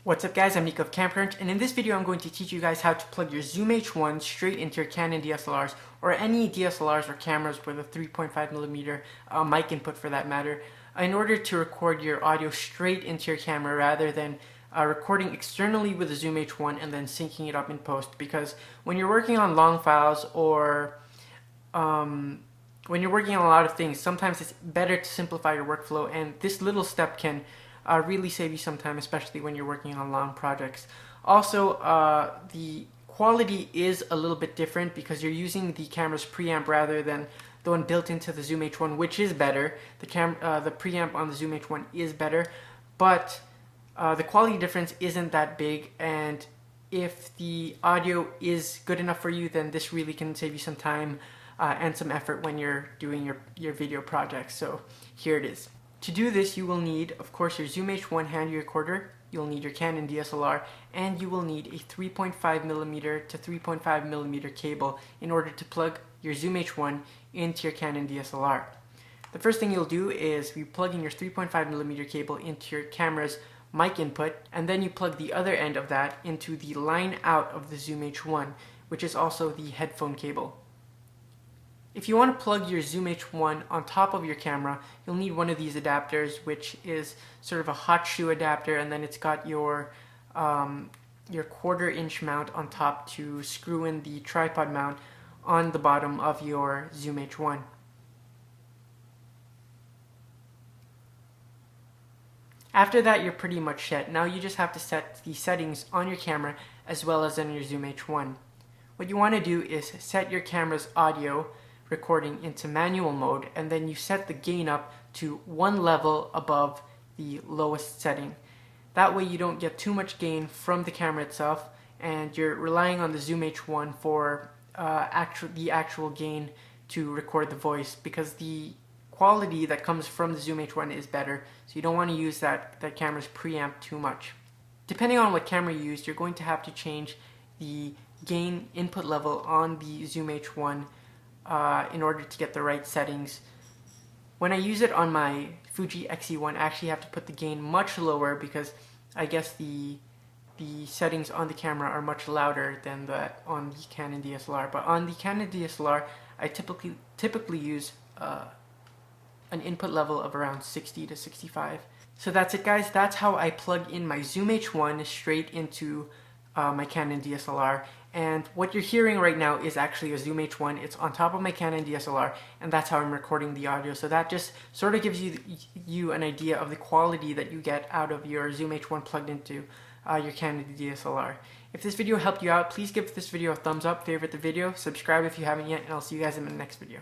What's up guys, I'm Nico of CamCrunch, and in this video I'm going to teach you guys how to plug your Zoom H1 straight into your Canon DSLRs or any DSLRs or cameras with a 3.5mm mic input for that matter, in order to record your audio straight into your camera rather than recording externally with the Zoom H1 and then syncing it up in post. Because when you're working on long files or when you're working on a lot of things, sometimes it's better to simplify your workflow, and this little step can really save you some time, especially when you're working on long projects. Also, the quality is a little bit different because you're using the camera's preamp rather than the one built into the Zoom H1, which is better. The preamp on the Zoom H1 is better, but the quality difference isn't that big, and if the audio is good enough for you, then this really can save you some time and some effort when you're doing your video projects. So here it is. To do this, you will need, of course, your Zoom H1 hand recorder, you'll need your Canon DSLR, and you will need a 3.5mm to 3.5mm cable in order to plug your Zoom H1 into your Canon DSLR. The first thing you'll do is you plug in your 3.5mm cable into your camera's mic input, and then you plug the other end of that into the line out of the Zoom H1, which is also the headphone cable. If you want to plug your Zoom H1 on top of your camera, you'll need one of these adapters, which is sort of a hot shoe adapter, and then it's got your 1/4-inch mount on top to screw in the tripod mount on the bottom of your Zoom H1. After that, you're pretty much set. Now you just have to set the settings on your camera as well as on your Zoom H1. What you want to do is set your camera's audio recording into manual mode, and then you set the gain up to one level above the lowest setting. That way you don't get too much gain from the camera itself, and you're relying on the Zoom H1 for the actual gain to record the voice, because the quality that comes from the Zoom H1 is better, so you don't want to use that camera's preamp too much. Depending on what camera you use, you're going to have to change the gain input level on the Zoom H1 in order to get the right settings. When I use it on my Fuji X-E1, I actually have to put the gain much lower because I guess the settings on the camera are much louder than that on the Canon DSLR. But on the Canon DSLR, I typically use an input level of around 60 to 65. So that's it guys, that's how I plug in my Zoom H1 straight into my Canon DSLR. And what you're hearing right now is actually a Zoom H1. It's on top of my Canon DSLR, and that's how I'm recording the audio. So that just sort of gives you an idea of the quality that you get out of your Zoom H1 plugged into your Canon DSLR. If this video helped you out, please give this video a thumbs up, favorite the video, subscribe if you haven't yet, and I'll see you guys in the next video.